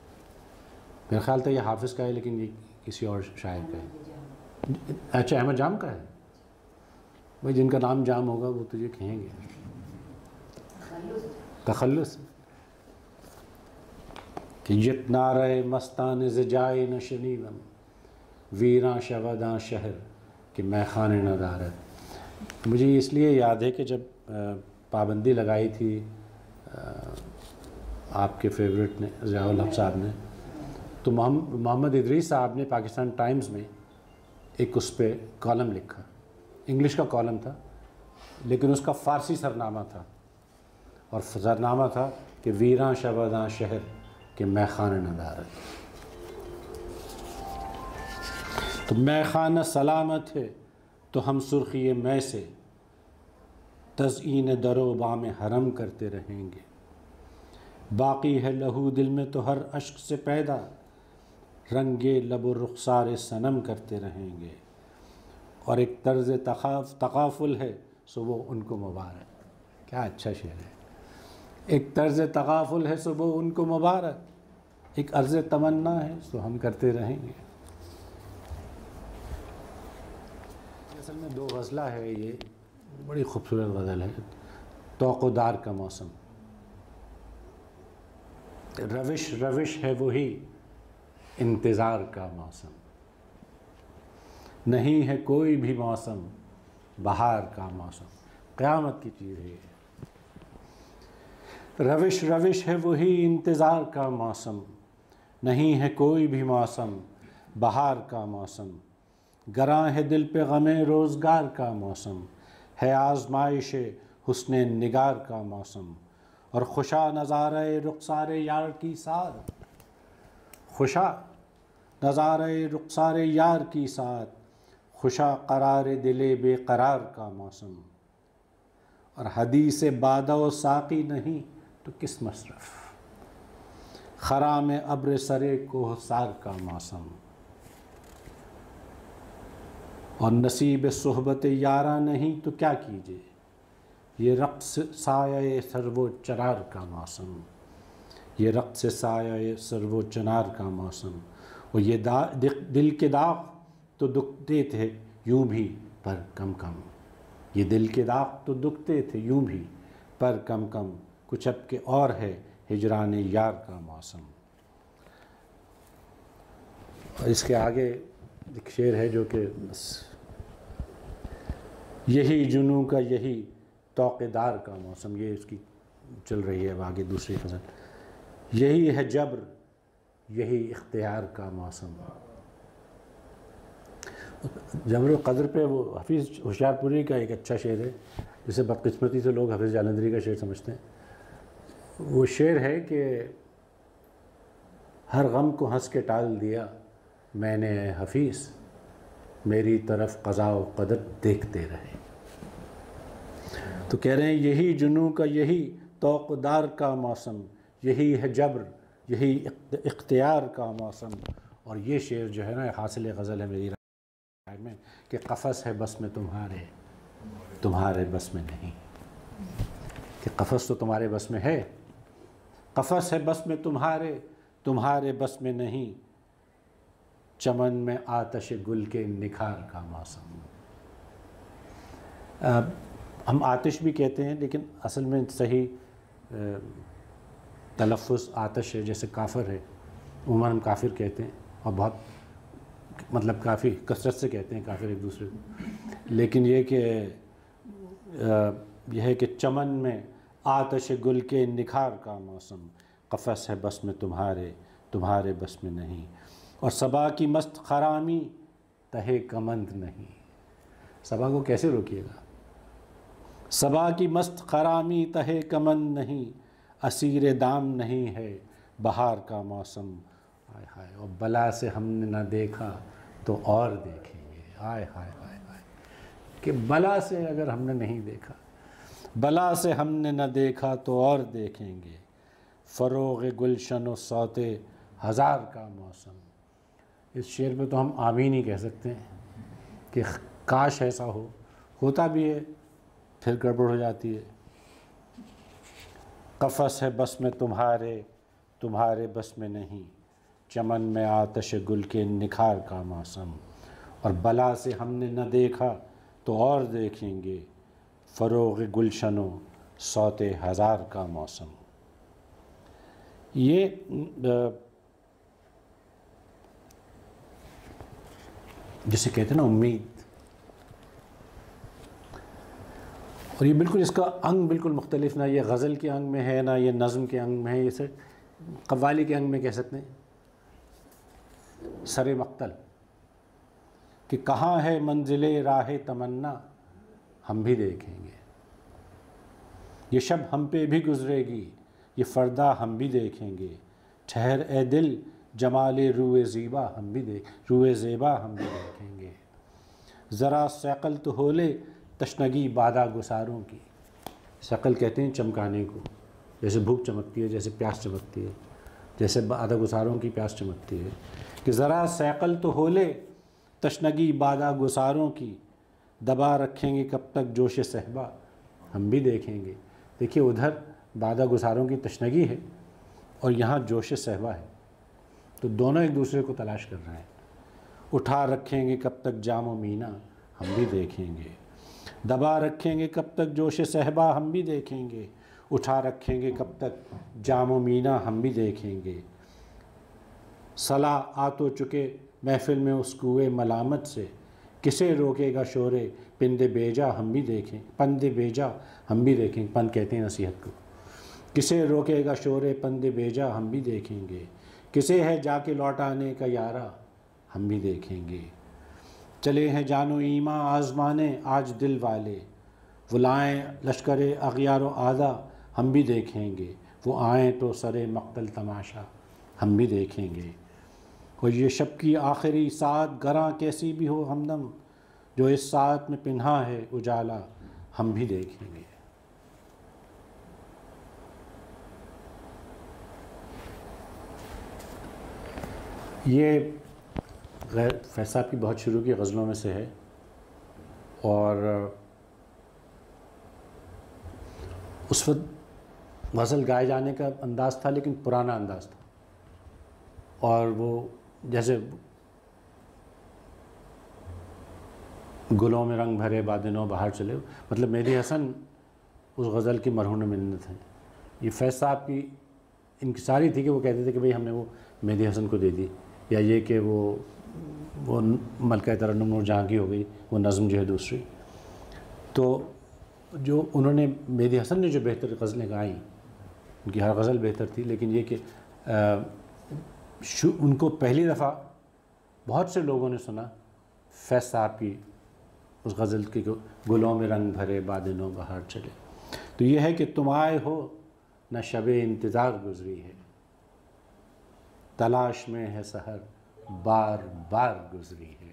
میرا خیال تھا یہ حافظ کا ہے، لیکن یہ کسی اور شاعر کا ہے۔ اچھا، احمد جام کا ہے؟ بھائی جن کا نام جام ہوگا وہ تجھے کہیں گے تخلص، کہ یت نعرہ مستان ز جائے نہ شنیدم، ویراں شوداں شہر کہ میں خانے نہ دارد۔ مجھے اس لیے یاد ہے کہ جب پابندی لگائی تھی آپ کے فیورٹ نے، ضیاء الحق صاحب نے، تو محمد ادریس صاحب نے پاکستان ٹائمز میں ایک اس پہ کالم لکھا، انگلش کا کالم تھا لیکن اس کا فارسی سرنامہ تھا، اور سرنامہ تھا کہ ویراں شوداں شہر کہ میں خانہ نہ دارد۔ تو میں خانہ سلامت ہے تو ہم سرخی میں سے تزئین در و بام حرم کرتے رہیں گے، باقی ہے لہو دل میں تو ہر اشک سے پیدا، رنگے لب و رخسار صنم کرتے رہیں گے۔ اور ایک طرز تغافل ہے سو وہ ان کو مبارک۔ کیا اچھا شعر ہے۔ ایک طرز تغافل ہے سو وہ ان کو مبارک، ایک عرض تمنا ہے سو ہم کرتے رہیں گے۔ اصل میں دو غزلہ ہے، یہ بڑی خوبصورت غزل ہے۔ توق و دار کا موسم، روش روش ہے وہی انتظار کا موسم، نہیں ہے کوئی بھی موسم بہار کا موسم۔ قیامت کی چیز ہے یہ۔ روش روش ہے وہی انتظار کا موسم، نہیں ہے کوئی بھی موسم بہار کا موسم، گراں ہے دل پہ غم روزگار کا موسم، ہے آزمائش حسن نگار کا موسم، اور خوشا نظارہ رخسار یار کی ساتھ، خوشا نظارہ رخسار یار کی ساتھ، خوشا قرار دل بے قرار کا موسم، اور حدیث بادہ و ساقی نہیں تو کس مصرف، خرام ابر سرے کوہسار کا موسم، اور نصیب صحبت یاراں نہیں تو کیا کیجیے، یہ رقص سایہ سرو چنار کا موسم، یہ رقص سایہ سرو چنار کا موسم، اور یہ دل کے داغ تو دکھتے تھے یوں بھی پر کم کم، یہ دل کے داغ تو دکھتے تھے یوں بھی پر کم کم، کچھ اب کے اور ہے ہجران یار کا موسم۔ اور اس کے آگے ایک شعر ہے جو کہ بس یہی جنوں کا یہی توق دار کا موسم، یہ اس کی چل رہی ہے اب آگے دوسری غزل، یہی ہے جبر یہی اختیار کا موسم۔ جبر و قدر پہ وہ حفیظ ہوشیار پوری کا ایک اچھا شعر ہے جسے بدقسمتی سے لوگ حفیظ جالندھری کا شعر سمجھتے ہیں۔ وہ شعر ہے کہ ہر غم کو ہنس کے ٹال دیا میں نے اے حفیظ، میری طرف قضاء و قدر دیکھتے رہے۔ تو کہہ رہے ہیں یہی جنوں کا یہی توق دار کا موسم، یہی ہے جبر یہی اختیار کا موسم۔ اور یہ شعر جو ہے نا حاصل غزل ہے میری رائے میں، کہ قفس ہے بس میں تمہارے، تمہارے بس میں نہیں، کہ قفس تو تمہارے بس میں ہے، قفس ہے بس میں تمہارے، تمہارے بس میں نہیں، چمن میں آتش گل کے نکھار کا موسم۔ ہم آتش بھی کہتے ہیں لیکن اصل میں صحیح تلفظ آتش ہے، جیسے کافر ہے، عموماً ہم کافر کہتے ہیں اور بہت مطلب کافی کثرت سے کہتے ہیں کافر ایک دوسرے کو، لیکن یہ کہ یہ ہے کہ چمن میں آتش گل کے نکھار کا موسم، قفس ہے بس میں تمہارے، تمہارے بس میں نہیں، اور صبا کی مست خرامی تہے کمند نہیں۔ صبا کو کیسے روکیے گا؟ صبا کی مست خرامی تہے کمند نہیں، اسیر دام نہیں ہے بہار کا موسم۔ ہائے ہائے، اور بلا سے ہم نے نہ دیکھا تو اور دیکھیں گے۔ ہائے ہائے ہائے ہائے، کہ بلا سے اگر ہم نے نہیں دیکھا، بلا سے ہم نے نہ دیکھا تو اور دیکھیں گے، فروغ گلشن و صوت ہزار کا موسم۔ اس شعر پہ تو ہم آمین ہی کہہ سکتے ہیں کہ کاش ایسا ہو، ہوتا بھی ہے پھر گڑبڑ ہو جاتی ہے۔ قفس ہے بس میں تمہارے، تمہارے بس میں نہیں، چمن میں آتش گل کے نکھار کا موسم، اور بلا سے ہم نے نہ دیکھا تو اور دیکھیں گے، فروغ گلشنوں صوت ہزار کا موسم۔ یہ جسے کہتے ہیں نا امید، اور یہ بالکل اس کا انگ بالکل مختلف، نہ یہ غزل کے انگ میں ہے نہ یہ نظم کے انگ میں ہے، یہ صرف قوالی کے انگ میں کہہ سکتے ہیں۔ سر مقتل کہ کہاں ہے منزل راہ تمنا، ہم بھی دیکھیں گے، یہ شب ہم پہ بھی گزرے گی، یہ فردا ہم بھی دیکھیں گے، ٹھہر اے دل جمال روئے زیبا ہم بھی دیکھیں گے، ذرا سیقل تو ہو لے تشنگی بادہ گساروں کی۔ شکل کہتے ہیں چمکانے کو، جیسے بھوک چمکتی ہے، جیسے پیاس چمکتی ہے، جیسے بادہ گساروں کی پیاس چمکتی ہے، کہ ذرا سیقل تو ہو لے تشنگی بادہ گساروں کی، دبا رکھیں گے کب تک جوش صحبا ہم بھی دیکھیں گے۔ دیکھیے ادھر بادہ گساروں کی تشنگی ہے اور یہاں جوش صحبا ہے، تو دونوں ایک دوسرے کو تلاش کر رہے ہیں۔ اٹھا رکھیں گے کب تک جام و مینا ہم بھی دیکھیں گے، دبا رکھیں گے کب تک جوش صحبا ہم بھی دیکھیں گے، اٹھا رکھیں گے کب تک جام و مینا ہم بھی دیکھیں گے، صلا آ تو چکے محفل میں اس کوئے ملامت سے، کسے روکے گا شور پند بیجا ہم بھی دیکھیں، پند بیجا ہم بھی دیکھیں، پند کہتے ہیں نصیحت کو، کسے روکے گا شور پند بیجا ہم بھی دیکھیں گے، کسے ہے جا کے لوٹانے کا یارہ ہم بھی دیکھیں گے، چلے ہیں جان و ایماں آزمانے آج دل والے، وہ لائیں لشکر اغیار و آدھا ہم بھی دیکھیں گے، وہ آئیں تو سر مقتل تماشا ہم بھی دیکھیں گے، اور یہ شب کی آخری ساعت گراں کیسی بھی ہو ہمدم، جو اس ساعت میں پنہا ہے اجالا ہم بھی دیکھیں گے۔ یہ فیض صاحب کی بہت شروع کی غزلوں میں سے ہے، اور اس وقت غزل گائے جانے کا انداز تھا لیکن پرانا انداز تھا، اور وہ جیسے گلوں میں رنگ بھرے بادنوں بہار چلے، مطلب مہدی حسن اس غزل کی مرہون منت ہیں۔ یہ فیض صاحب کی انکساری تھی کہ وہ کہتے تھے کہ بھئی ہم نے وہ مہدی حسن کو دے دی، یا یہ کہ وہ ملکہ ترنم نور جہاں کی ہو گئی، وہ نظم جو ہے دوسری۔ تو جو انہوں نے مہدی حسن نے جو بہتر غزلیں گائیں، ان کی ہر غزل بہتر تھی، لیکن یہ کہ ان کو پہلی دفعہ بہت سے لوگوں نے سنا فیض صاحب کی اس غزل کی گلوں میں رنگ بھرے بادنوں بہار چلے۔ تو یہ ہے کہ تم آئے ہو نہ شب انتظار گزری ہے، تلاش میں ہے سحر بار بار گزری ہے،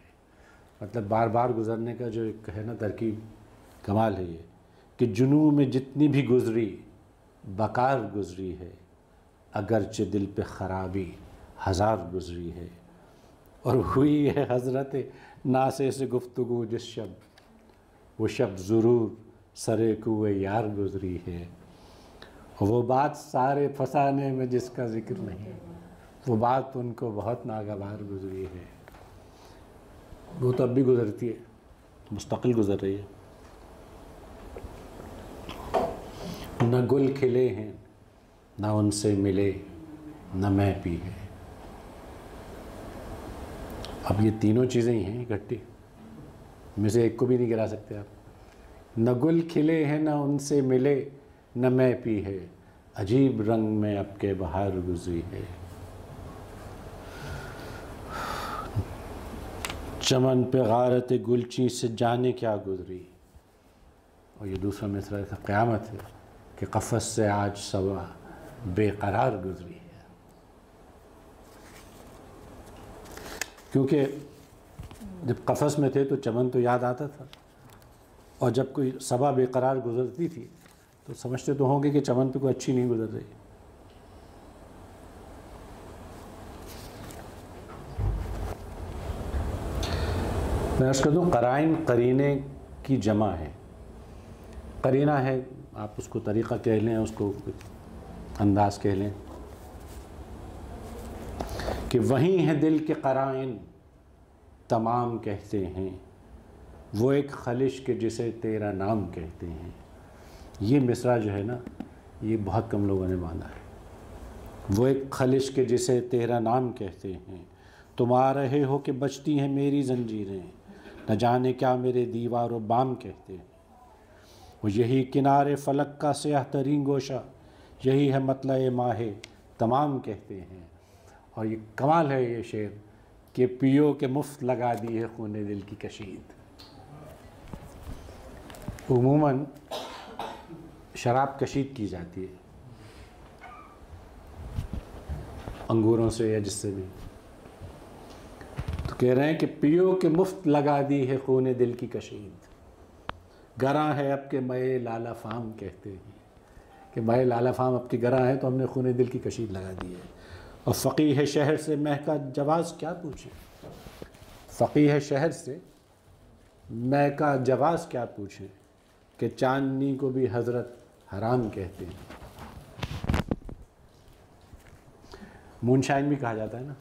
مطلب بار بار گزرنے کا جو ایک ہے نا ترکیب، کمال ہے یہ کہ جنوں میں جتنی بھی گزری بکار گزری ہے، اگرچہ دل پہ خرابی ہزار گزری ہے، اور ہوئی ہے حضرت ناسے سے گفتگو جس شب، وہ شب ضرور سرے کوئے یار گزری ہے، وہ بات سارے فسانے میں جس کا ذکر نہیں، وہ بات ان کو بہت ناگوار گزری ہے۔ وہ تو اب بھی گزرتی ہے، مستقل گزر رہی ہے۔ نہ گل کھلے ہیں نہ ان سے ملے نہ میں پی ہے، اب یہ تینوں چیزیں ہی ہیں اکٹھی، میں سے ایک کو بھی نہیں گرا سکتے آپ۔ نہ گل کھلے ہیں نہ ان سے ملے نہ میں پی ہے، عجیب رنگ میں اب کے بہار گزری ہے، چمن پہ غارت گلچی سے جانے کیا گزری، اور یہ دوسرا مصرع تھا قیامت ہے کہ قفس سے آج صبا بے قرار گزری ہے، کیونکہ جب قفس میں تھے تو چمن تو یاد آتا تھا، اور جب کوئی صبا بے قرار گزرتی تھی تو سمجھتے تو ہوں گے کہ چمن پہ کوئی اچھی نہیں گزر رہی۔ میں عرض کر دوں قرائن قرینے کی جمع ہے. قرینہ ہے، آپ اس کو طریقہ کہہ لیں، اس کو انداز کہہ لیں کہ وہیں ہیں دل کے قرائن تمام کہتے ہیں، وہ ایک خلش کے جسے تیرا نام کہتے ہیں. یہ مصرع جو ہے نا، یہ بہت کم لوگوں نے مانا ہے. وہ ایک خلش کے جسے تیرا نام کہتے ہیں، تم آ رہے ہو کہ بجتی ہیں میری زنجیریں، نہ جانے کیا میرے دیوار و بام کہتے ہیں. وہ یہی کنارے فلک کا سیاہ ترین گوشہ، یہی ہے مطلع ماہ تمام کہتے ہیں. اور یہ کمال ہے یہ شعر کہ پیو کے مفت لگا دی ہے خون دل کی کشید. عموماً شراب کشید کی جاتی ہے انگوروں سے یا جس سے بھی، تو کہہ رہے ہیں کہ پیو کے مفت لگا دی ہے خون دل کی کشید. گراں ہے اب کے مئے لالا فام کہتے ہیں کہ مئے لالا فام اب کی گراں ہے تو ہم نے خون دل کی کشید لگا دی ہے. اور فقیہ شہر سے مہ کا جواز کیا پوچھیں، فقیہ شہر سے مہ کا جواز کیا پوچھیں کہ چاندنی کو بھی حضرت حرام کہتے ہیں. مون شائن بھی کہا جاتا ہے نا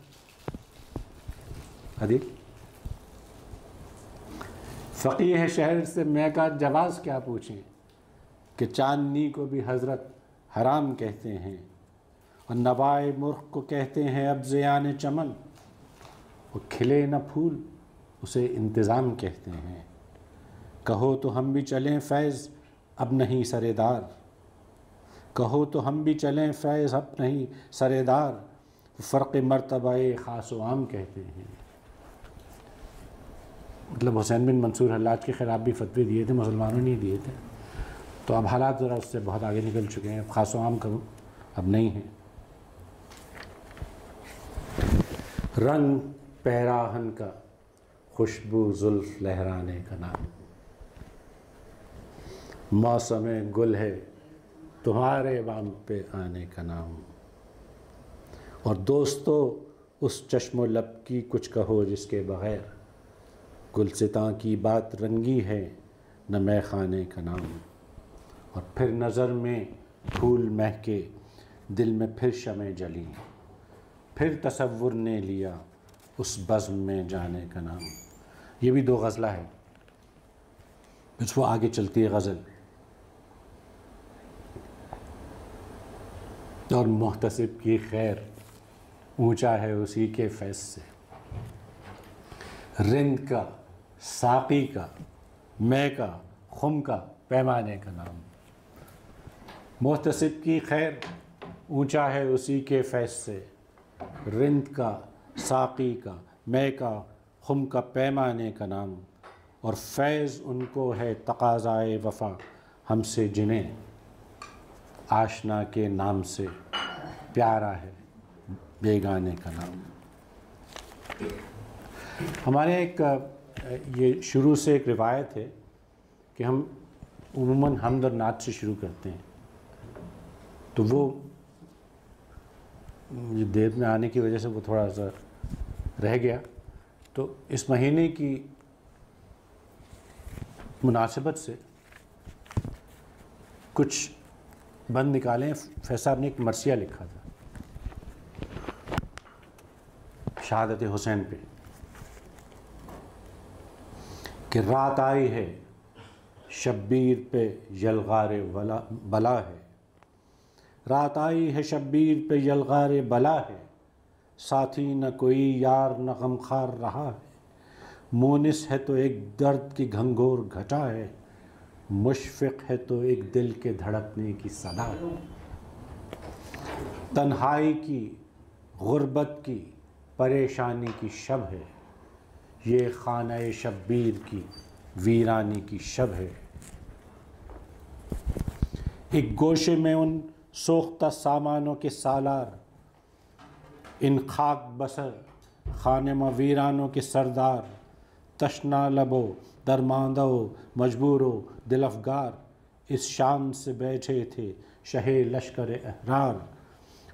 ادیب. فقیہ شہر سے مہ کا جواز کیا پوچھیں کہ چاندنی کو بھی حضرت حرام کہتے ہیں. اور نوائے مرغ کو کہتے ہیں اب زیان چمن، وہ کھلے نہ پھول اسے انتظام کہتے ہیں. کہو تو ہم بھی چلیں فیض اب نہیں سرے دار، کہو تو ہم بھی چلیں فیض اب نہیں سرے دار، فرق مرتبہ خاص و عام کہتے ہیں. مطلب حسین بن منصور حلاج کے خلاف بھی فتوے دیے تھے، مسلمانوں نے دیے تھے، تو اب حالات ذرا اس سے بہت آگے نکل چکے ہیں. خاص و عام کروں اب نہیں ہے. رنگ پیراہن کا خوشبو زلف لہرانے کا نام، موسم گل ہے تمہارے بام پہ آنے کا نام. اور دوستو اس چشم و لب کی کچھ کہو جس کے بغیر، گلستاں کی بات رنگی ہے نہ مے خانے کا نام. اور پھر نظر میں پھول مہکے دل میں پھر شمع جلی، پھر تصور نے لیا اس بزم میں جانے کا نام. یہ بھی دو غزلہ ہے، پھر وہ آگے چلتی ہے غزل. اور محتسب کی خیر اونچا ہے اسی کے فیض سے، رند کا ساقی کا مے کا خم کا پیمانے کا نام. محتسب کی خیر اونچا ہے اسی کے فیض سے، رند کا ساقی کا مے کا خم کا پیمانے کا نام. اور فیض ان کو ہے تقاضائے وفا ہم سے جنہیں آشنا کے نام سے پیارا ہے بیگانے کا نام. ہمارے ایک یہ شروع سے ایک روایت ہے کہ ہم عموماً حمد اور نعت سے شروع کرتے ہیں، تو وہ دیر میں آنے کی وجہ سے وہ تھوڑا سا رہ گیا. تو اس مہینے کی مناسبت سے کچھ بند نکالیں. فیض صاحب نے ایک مرثیہ لکھا تھا شہادت حسین پہ کہ رات آئی ہے شبیر پہ یلغار بلا ہے، رات آئی ہے شبیر پہ یلغار بلا ہے، ساتھی نہ کوئی یار نہ غمخوار رہا ہے، مونس ہے تو ایک درد کی گھنگور گھٹا ہے، مشفق ہے تو ایک دل کے دھڑکنے کی صدا ہے. تنہائی کی غربت کی پریشانی کی شب ہے، یہ خانہ شبیر کی ویرانی کی شب ہے. ایک گوشے میں ان سوختہ سامانوں کے سالار، ان خاک بسر خانمہ ویرانوں کے سردار، تشنا لبو درماندہ و مجبور و دل افگار، اس شام سے بیٹھے تھے شہ لشکر احرار.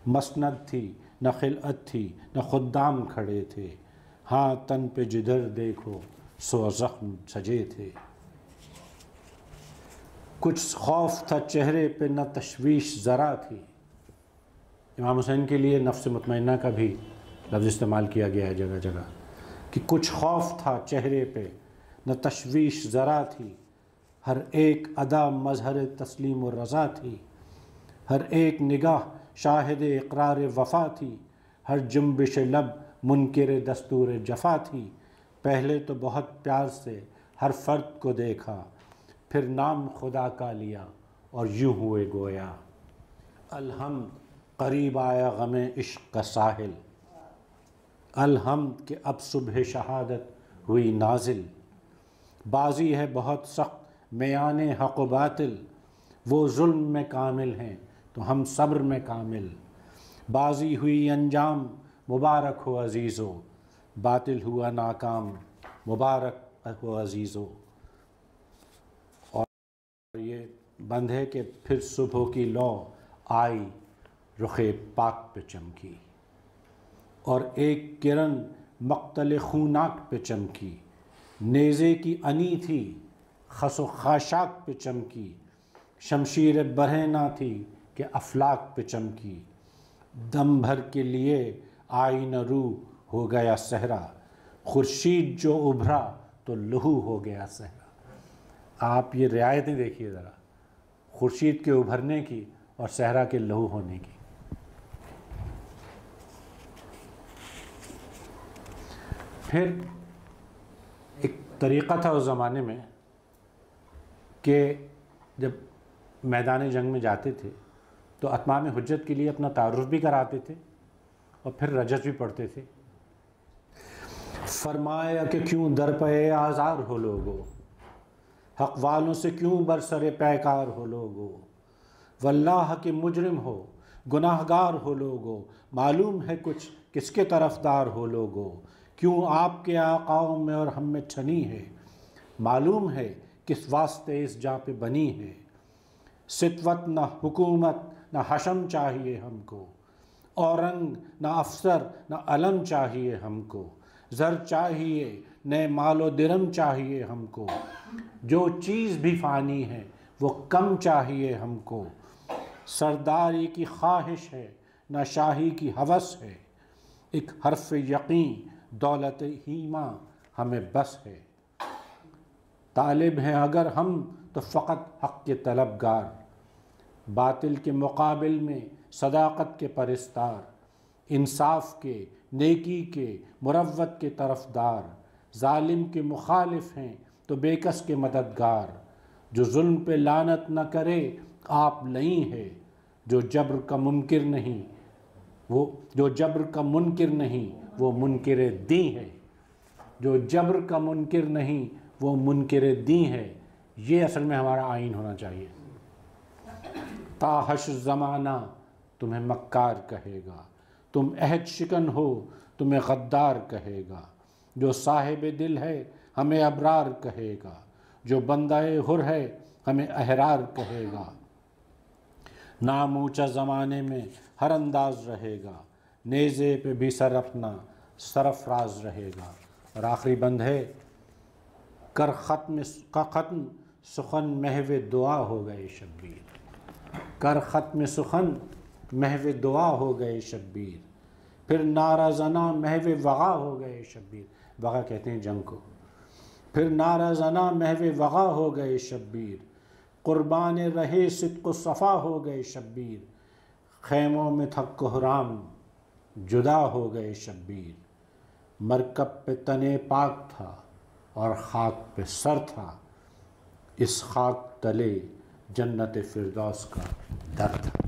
مسند تھی نہ خلعت تھی نہ خدام کھڑے تھے، ہاں تن پہ جدھر دیکھو سو زخم سجے تھے، کچھ خوف تھا چہرے پہ نہ تشویش ذرا تھی۔ امام حسین کے لیے نفس مطمئنہ کا بھی لفظ استعمال کیا گیا ہے جگہ جگہ، کہ کچھ خوف تھا چہرے پہ نہ تشویش ذرا تھی، ہر ایک ادا مظہر تسلیم و رضا تھی، ہر ایک نگاہ شاہد اقرار وفا تھی، ہر جنبش لب منکر دستور جفا تھی۔ پہلے تو بہت پیار سے ہر فرد کو دیکھا، پھر نام خدا کا لیا اور یوں ہوئے گویا۔ الحمد قریب آیا غم عشق کا ساحل، الحمد کہ اب صبح شہادت ہوئی نازل۔ بازی ہے بہت سخت میان حق و باطل، وہ ظلم میں کامل ہیں تو ہم صبر میں کامل۔ بازی ہوئی انجام مبارک ہو عزیزو، باطل ہوا ناکام مبارک ہو عزیزو۔ اور یہ بند ہے کہ پھر صبح کی لو آئی رخ پاک پہ چمکی، اور ایک کرن مقتل خوناک پہ چمکی، نیزے کی انی تھی خس و خاشاک پہ چمکی، شمشیر برہنہ تھی کہ افلاک پہ چمکی، دم بھر کے لیے آئینہ رو ہو گیا صحرا، خورشید جو ابھرا تو لہو ہو گیا صحرا۔ آپ یہ رعایتیں دیکھیے ذرا، خورشید کے ابھرنے کی اور صحرا کے لہو ہونے کی۔ پھر ایک طریقہ تھا اس زمانے میں کہ جب میدان جنگ میں جاتے تھے تو اتمام حجت کے لیے اپنا تعارف بھی کراتے تھے اور پھر رجس بھی پڑھتے تھے۔ فرمایا کہ کیوں در پہ آزار ہو لوگو، حق والوں سے کیوں برسر پیکار ہو لوگو، واللہ کے مجرم ہو گناہ گار ہو لوگو، معلوم ہے کچھ کس کے طرفدار ہو لوگو، کیوں آپ کے آقاؤں میں اور ہم میں چھنی ہے، معلوم ہے کس واسطے اس جاں پہ بنی ہے، ستوت نہ حکومت نہ حشم چاہیے ہم کو، اورنگ نہ افسر نہ علم چاہیے ہم کو، زر چاہیے نئے مال و درم چاہیے ہم کو، جو چیز بھی فانی ہے وہ کم چاہیے ہم کو، سرداری کی خواہش ہے نہ شاہی کی ہوس ہے، ایک حرف یقین دولت ہیما ہمیں بس ہے، طالب ہیں اگر ہم تو فقط حق کے طلبگار، باطل کے مقابل میں صداقت کے پرستار، انصاف کے نیکی کے مروت کے طرفدار، ظالم کے مخالف ہیں تو بے کس کے مددگار، جو ظلم پہ لعنت نہ کرے آپ نہیں ہے، جو جبر کا منکر نہیں وہ منکر دین ہے، جو جبر کا منکر نہیں وہ منکر دین ہے۔ یہ اصل میں ہمارا آئین ہونا چاہیے۔ تا حشر زمانہ تمہیں مکار کہے گا، تم عہد شکن ہو تمہیں غدار کہے گا، جو صاحب دل ہے ہمیں ابرار کہے گا، جو بندہ حر ہے ہمیں احرار کہے گا، نام اونچا زمانے میں ہر انداز رہے گا، نیزے پہ بھی سر اپنا سرفراز رہے گا۔ اور آخری بند ہے، کر ختم سخن محو دعا ہو گئے شبیر، کر ختم سخن محو دعا ہو گئے شبیر، پھر نعرہ زنا محو وغا ہو گئے شبیر، وغا کہتے ہیں جنگ کو، پھر نعرہ زنا محو وغا ہو گئے شبیر، قربان رہے صدق و صفا ہو گئے شبیر، خیموں میں تھا کوہرام جدا ہو گئے شبیر، مرکب پہ تنے پاک تھا اور خاک پہ سر تھا، اس خاک تلے جنت فردوس کا در تھا۔